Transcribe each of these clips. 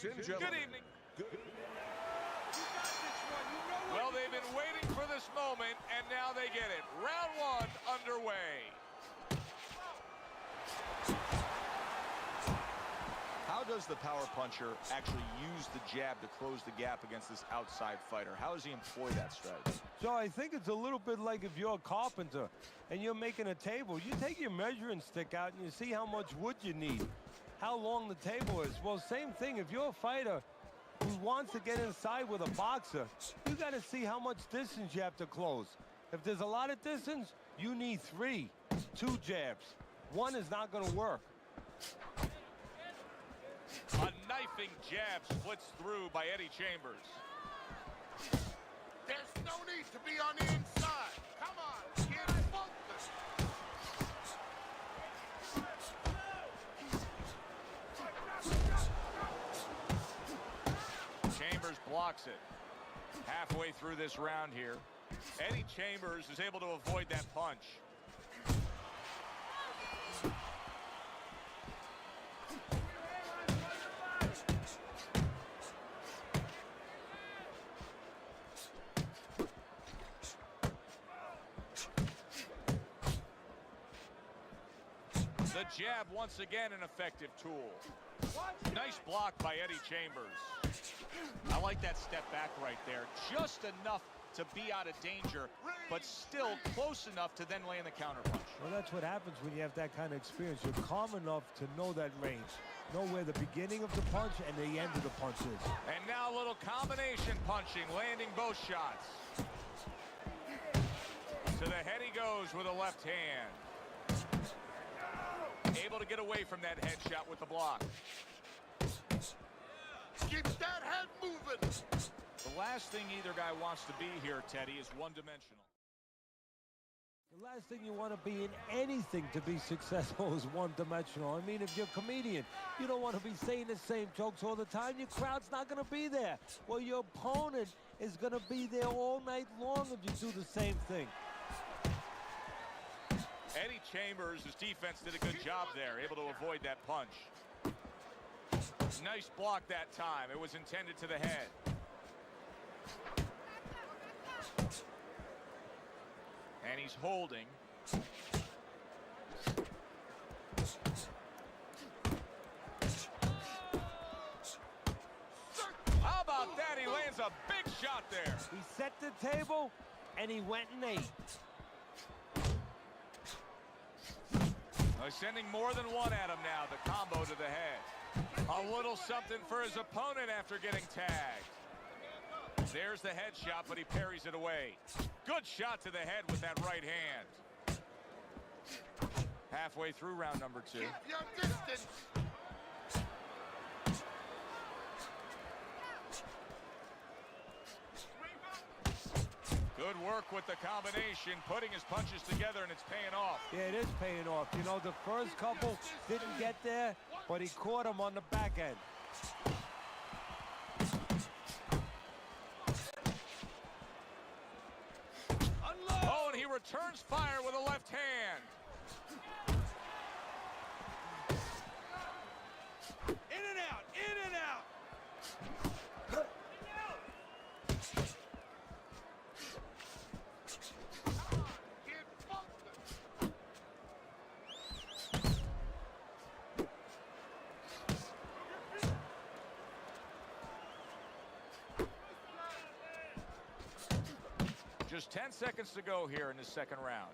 Good evening. Well, they've been waiting for this moment, and now they get it. Round one underway. How does the power puncher actually use the jab to close the gap against this outside fighter? How does he employ that strategy? So I think it's a little bit like if you're a carpenter and you're making a table. You take your measuring stick out and you see how much wood you need, how long the table is. Well, same thing. If you're a fighter who wants to get inside with a boxer, you got to see how much distance you have to close. If there's a lot of distance, you need 3, 2 jabs. One is not going to work. A knifing jab splits through by Eddie Chambers. There's no need to be on the inside. Come on, get focused. Chambers blocks it. Halfway through this round here, Eddie Chambers is able to avoid that punch. The jab, once again, an effective tool. Nice block by Eddie Chambers. I like that step back right there. Just enough to be out of danger, but still close enough to then land the counterpunch. Well, that's what happens when you have that kind of experience. You're calm enough to know that range. Know where the beginning of the punch and the end of the punch is. And now a little combination punching, landing both shots. To the head he goes with a left hand. Able to get away from that headshot with the block. Keep that head moving. The last thing either guy wants to be here, Teddy, is one-dimensional. The last thing you want to be in anything to be successful is one-dimensional. I mean, if you're a comedian, you don't want to be saying the same jokes all the time. Your crowd's not going to be there. Well, your opponent is going to be there all night long if you do the same thing. Eddie Chambers, his defense did a good job there, able to avoid that punch. Nice block that time. It was intended to the head. And he's holding. How about that? He lands a big shot there. He set the table, and he went and ate. They're sending more than one at him now. The combo to the head. A little something for his opponent after getting tagged. There's the headshot, but he parries it away. Good shot to the head with that right hand. Halfway through round number 2. Keep your distance. Good work with the combination, putting his punches together, and it's paying off. Yeah, it is paying off. You know, the first couple didn't get there, but he caught him on the back end. Oh, and he returns fire with a left hand. In and out, in and out. Get bumped. Just 10 seconds to go here in the second round.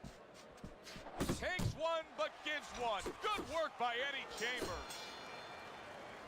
Takes one, but gives one. Good work by Eddie Chambers.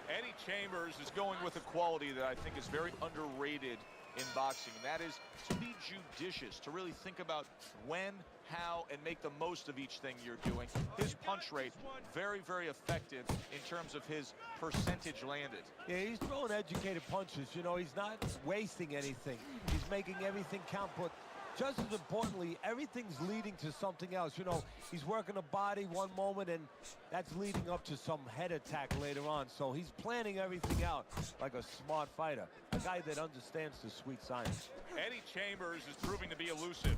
Eddie Chambers is going with a quality that I think is very underrated in boxing, and that is to be judicious, to really think about when, how, and make the most of each thing you're doing. His punch rate, very, very effective in terms of his percentage landed. Yeah, he's throwing educated punches. You know, he's not wasting anything. He's making everything count, but just as importantly, everything's leading to something else. You know, he's working the body one moment, and that's leading up to some head attack later on. So he's planning everything out like a smart fighter, a guy that understands the sweet science. Eddie Chambers is proving to be elusive.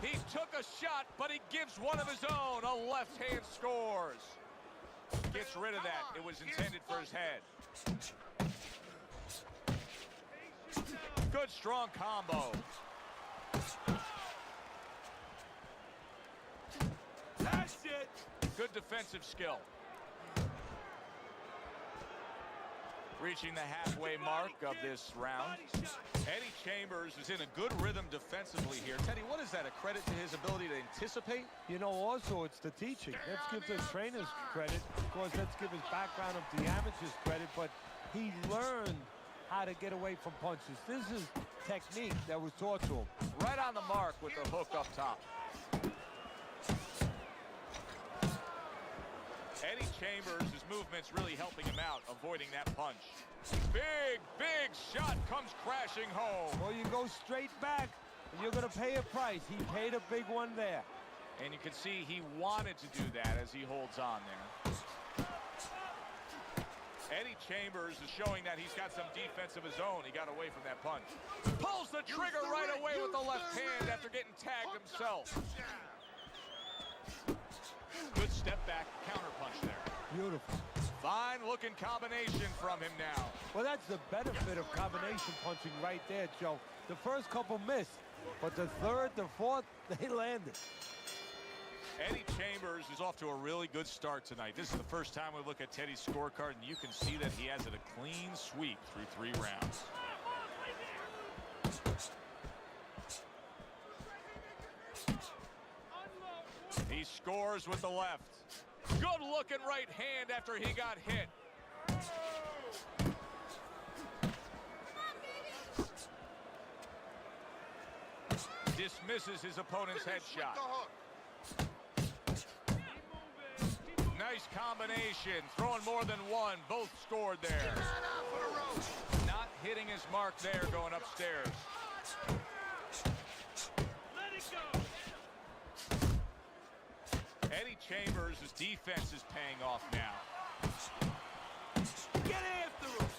He took a shot, but he gives one of his own. A left hand scores. Gets rid of that. It was intended for his head. Good strong combo. That's it. Good defensive skill. Reaching the halfway mark of this round. Eddie Chambers is in a good rhythm defensively here. Teddy, what is that? A credit to his ability to anticipate? You know, also, it's the teaching. Let's give the trainers credit. Of course, let's give his background of the amateurs credit, but he learned how to get away from punches. This is technique that was taught to him. Right on the mark with the hook up top. Eddie Chambers, his movement's really helping him out, avoiding that punch. Big, big shot comes crashing home. Well, you go straight back, and you're going to pay a price. He paid a big one there. And you can see he wanted to do that as he holds on there. Eddie Chambers is showing that he's got some defense of his own. He got away from that punch. Pulls the trigger right away with the left hand after getting tagged himself. Good step back counter punch there. Beautiful. Fine looking combination from him now. Well, that's the benefit of combination punching right there, Joe. The first couple missed, but the third, the fourth, they landed. Eddie Chambers is off to a really good start tonight. This is the first time we look at Teddy's scorecard, and you can see that he has it a clean sweep through 3 rounds. He scores with the left. Good looking right hand after he got hit. Dismisses his opponent's headshot. Nice combination, throwing more than one. Both scored there. Not hitting his mark there, going upstairs. Let it go. Eddie Chambers' defense is paying off now. Get after him.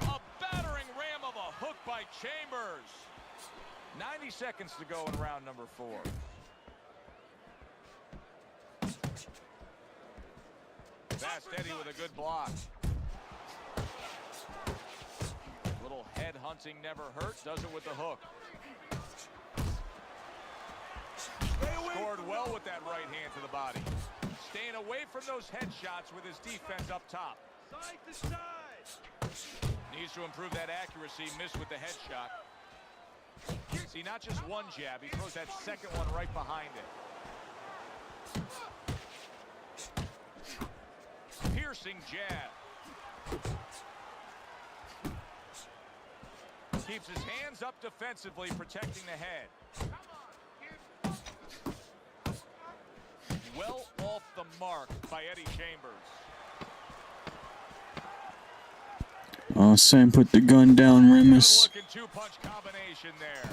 A battering ram of a hook by Chambers. 90 seconds to go in round number 4. Fast Eddie with a good block. Little head hunting never hurt. Does it with the hook. Scored well with that right hand to the body. Staying away from those headshots with his defense up top. Side to side. Needs to improve that accuracy. Missed with the headshot. See, not just one jab. He throws that second one right behind it. Piercing jab. Keeps his hands up defensively, protecting the head. Well off the mark by Eddie Chambers. Oh, Sam, put the gun down, Remus. Good looking two-punch combination there.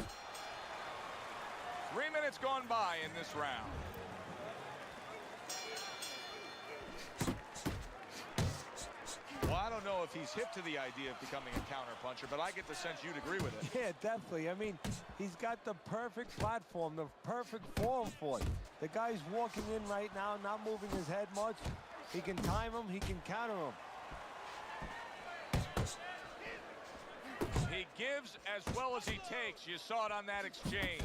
3 minutes gone by in this round. Well, I don't know if he's hip to the idea of becoming a counter-puncher, but I get the sense you'd agree with it. Yeah, definitely. I mean, he's got the perfect platform, the perfect form for it. The guy's walking in right now, not moving his head much. He can time him, he can counter him. He gives as well as he takes. You saw it on that exchange.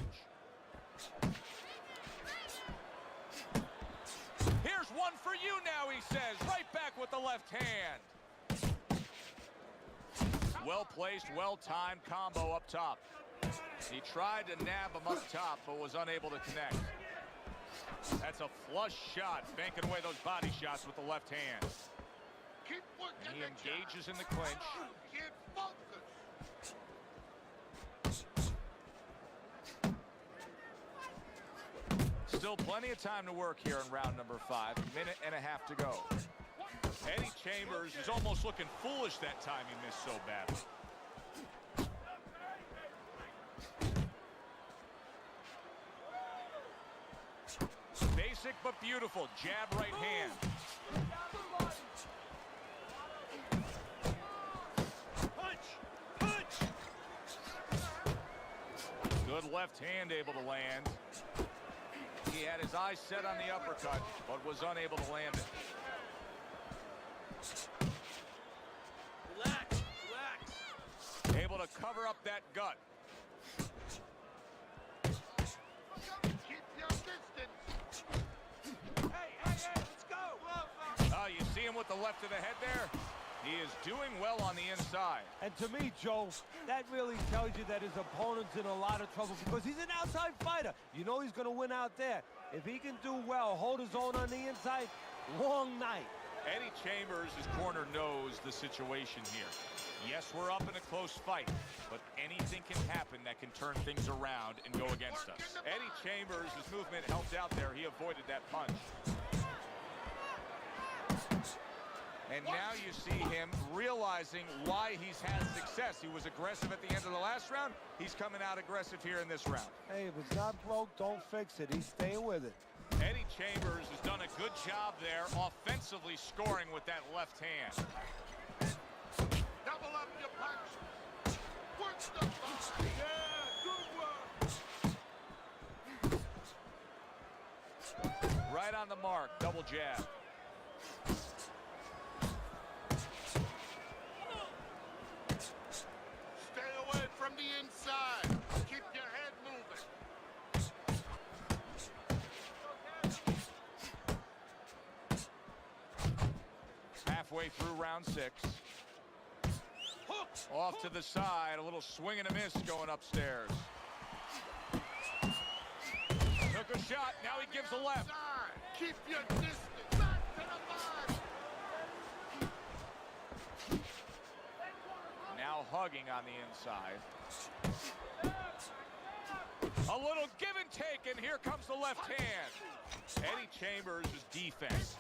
Here's one for you now, he says. Right back with the left hand. Well-placed, well-timed combo up top. He tried to nab him up top, but was unable to connect. That's a flush shot, banking away those body shots with the left hand. Keep working. And he engages in the clinch. Get focused. Still plenty of time to work here in round number 5. Minute and a half to go. Eddie Chambers is almost looking foolish that time he missed so badly. Basic but beautiful. Jab right hand. Punch! Good left hand able to land. He had his eyes set on the uppercut, but was unable to land it. Relax. Able to cover up that gut. Keep your distance. Hey, let's go. Oh, you see him with the left of the head there? He is doing well on the inside. And to me, Joe, that really tells you that his opponent's in a lot of trouble because he's an outside fighter. You know he's going to win out there. If he can do well, hold his own on the inside, long night. Eddie Chambers, his corner, knows the situation here. Yes, we're up in a close fight, but anything can happen that can turn things around and go against us. Eddie Chambers, his movement helped out there. He avoided that punch. And now you see him realizing why he's had success. He was aggressive at the end of the last round. He's coming out aggressive here in this round. Hey, if it's not broke, don't fix it. He's staying with it. Eddie Chambers has done a good job there, offensively scoring with that left hand. Double up your punch. Work the body. Yeah, good work. Right on the mark, double jab. Stay away from the inside. Keep your head moving. Halfway through round 6. Off to the side, a little swing and a miss going upstairs. Took a shot, now he gives a left. Keep your distance. Back to the body. Now hugging on the inside. A little give and take, and here comes the left hand. Eddie Chambers' defense,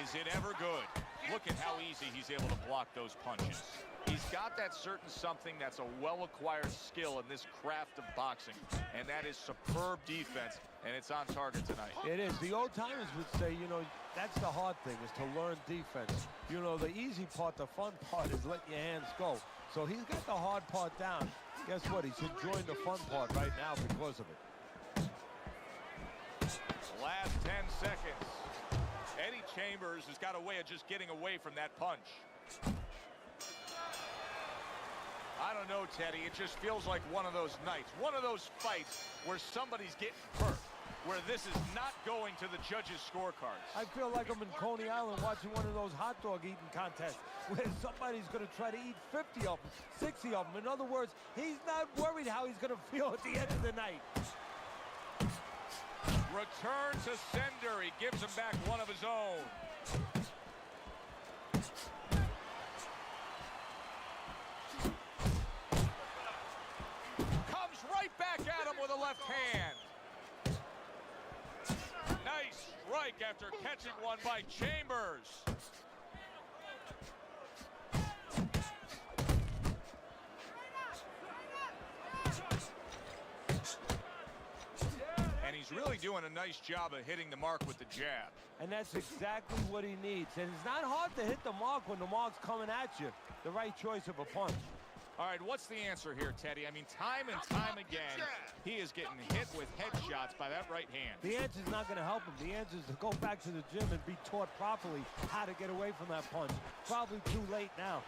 is it ever good? Look at how easy he's able to block those punches. He's got that certain something that's a well-acquired skill in this craft of boxing, and that is superb defense, and it's on target tonight. It is. The old timers would say, you know, that's the hard thing, is to learn defense. You know, the easy part, the fun part is letting your hands go. So he's got the hard part down. Guess what? He's enjoying the fun part right now because of it. Last 10 seconds. Eddie Chambers has got a way of just getting away from that punch. I don't know, Teddy. It just feels like one of those nights, one of those fights where somebody's getting hurt, where this is not going to the judges' scorecards. I feel like I'm in Coney Island watching one of those hot dog eating contests where somebody's going to try to eat 50 of them, 60 of them. In other words, he's not worried how he's going to feel at the end of the night. Return to sender. He gives him back one of his own. Comes right back at him with a left hand. Nice strike after catching one by Chambers. And he's really doing a nice job of hitting the mark with the jab. And that's exactly what he needs. And it's not hard to hit the mark when the mark's coming at you. The right choice of a punch. All right, what's the answer here, Teddy? I mean, time and time again, he is getting hit with headshots by that right hand. The answer is not going to help him. The answer is to go back to the gym and be taught properly how to get away from that punch. Probably too late now.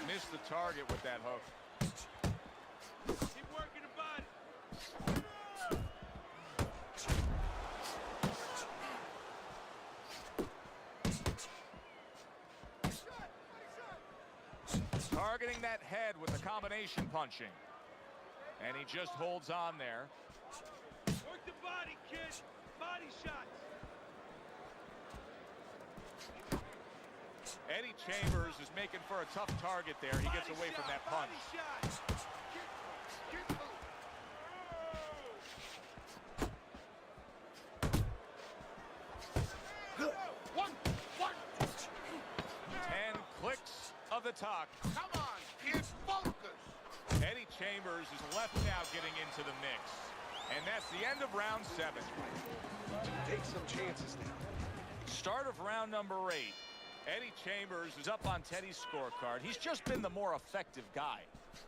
Missed the target with that hook. Keep working the body. Targeting that head with the combination punching. And he just holds on there. Work the body, kid. Body shots. Eddie Chambers is making for a tough target there. He gets away from that punch. One. 10 clicks of the talk. Come on, kid, focus. Eddie Chambers is left now getting into the mix. And that's the end of round 7. Take some chances now. Start of round number 8. Eddie Chambers is up on Teddy's scorecard. He's just been the more effective guy.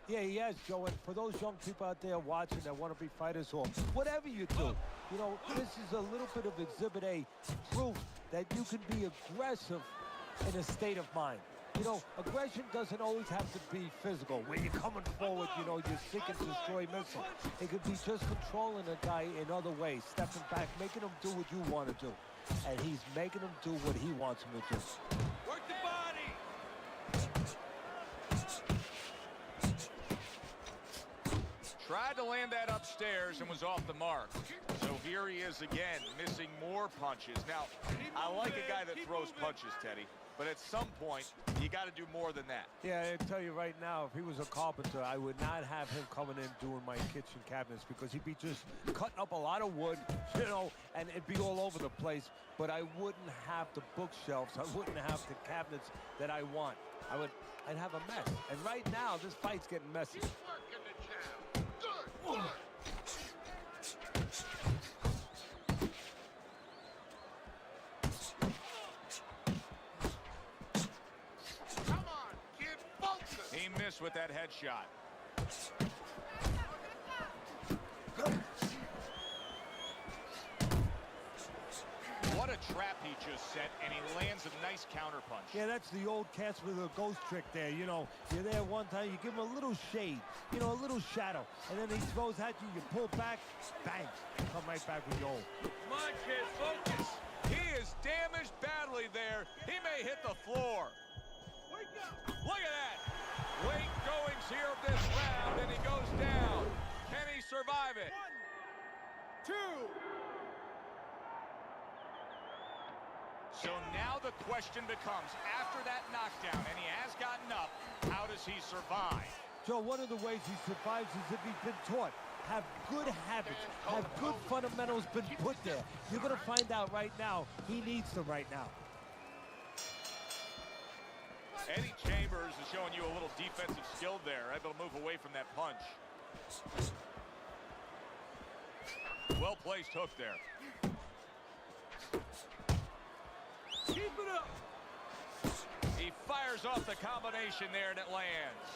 Yeah, he has, Joe. And for those young people out there watching that want to be fighters or whatever you do, you know, this is a little bit of Exhibit A proof that you can be aggressive in a state of mind. You know, aggression doesn't always have to be physical. When you're coming forward, you know, you're seeking to destroy missile. It could be just controlling a guy in other ways, stepping back, making him do what you want to do. And he's making him do what he wants him to do. Work the body. Tried to land that upstairs and was off the mark. So here he is again, missing more punches. Now, I like a guy that throws punches, Teddy. But at some point, you got to do more than that. Yeah, I tell you right now, if he was a carpenter, I would not have him coming in doing my kitchen cabinets because he'd be just cutting up a lot of wood, you know, and it'd be all over the place. But I wouldn't have the bookshelves. I wouldn't have the cabinets that I want. I'd have a mess. And right now, this fight's getting messy. Keep working the jab. Good. Come on, kid, focus. He missed with that headshot. What a trap he just set, and he lands a nice counterpunch. Yeah, that's the old Casper the Ghost trick there. You know, you're there one time, you give him a little shade, you know, a little shadow, and then he throws at you, you pull back, bang, come right back with your old. Come on, kid, focus. He is damaged badly there. He may hit the floor. Look at that. Late goings here of this round, and he goes down. Can he survive it? 1, 2. So now the question becomes, after that knockdown, and he has gotten up, how does he survive? Joe, one of the ways he survives is if he's been taught. Have good habits, have good fundamentals been put there. You're going to find out right now, he needs them right now. Eddie Chambers is showing you a little defensive skill there, able to move away from that punch. Well-placed hook there. Keep it up. He fires off the combination there, and it lands.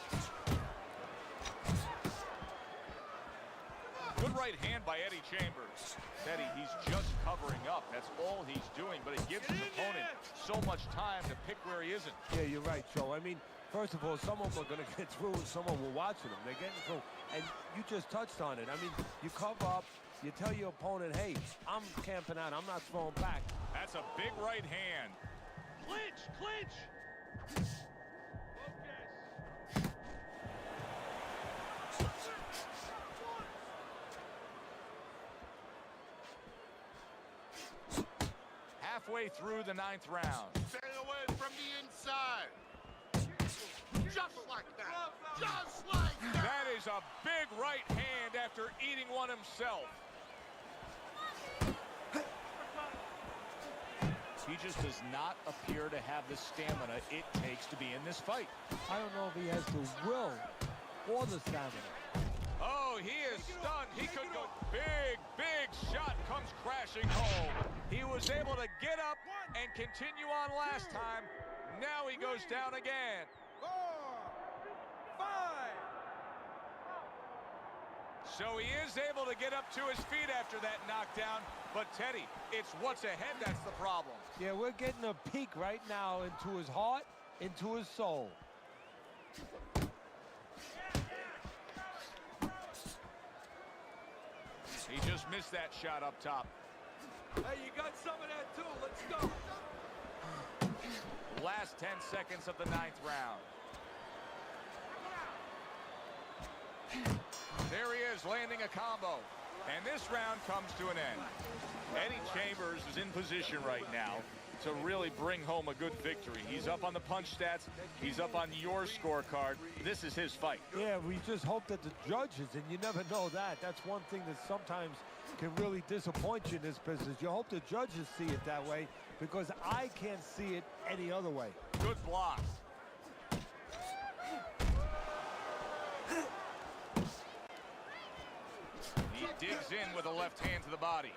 Good right hand by Eddie Chambers. Teddy, he's just covering up. That's all he's doing, but it gives his opponent so much time to pick where he isn't. Yeah, you're right, Joe. I mean, First of all, some of them are going to get through and some of them are watching them. They're getting through. And you just touched on it. I mean, you cover up. You tell your opponent, hey, I'm camping out. I'm not throwing back. That's a big right hand. Clinch, clinch. Halfway through the 9th round. Stay away from the inside. Just like that. Just like that. That is a big right hand after eating one himself. He just does not appear to have the stamina it takes to be in this fight. I don't know if he has the will or the stamina. Oh, he is stunned. He could go. Big shot comes crashing home. He was able to get up and continue on last time. Now he goes down again. 4, 5. So he is able to get up to his feet after that knockdown. But Teddy, it's what's ahead that's the problem. Yeah, we're getting a peek right now into his heart, into his soul. He just missed that shot up top. Hey, you got some of that too. Let's go. Last 10 seconds of the 9th round. There he is, landing a combo. And this round comes to an end. Eddie Chambers is in position right now to really bring home a good victory. He's up on the punch stats. He's up on your scorecard. This is his fight. Yeah, we just hope that the judges, and you never know that. That's one thing that sometimes can really disappoint you in this business. You hope the judges see it that way, because I can't see it any other way. Good block. He digs in with a left hand to the body.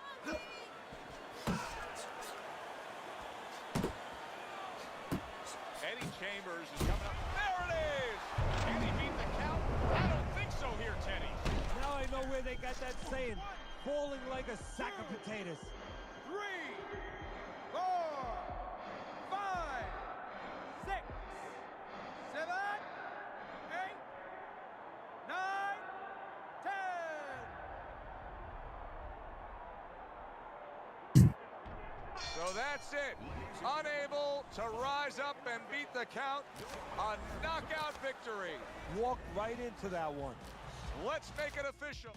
Eddie Chambers is coming up. There it is! Can he beat the count? I don't think so here, Teddy. Now I know where they got that saying, falling like a sack of potatoes. 3, 4, 5, 6, 7, 8, 9, 10. So that's it. Unable to rise up and beat the count. A knockout victory. Walked right into that one. Let's make it official.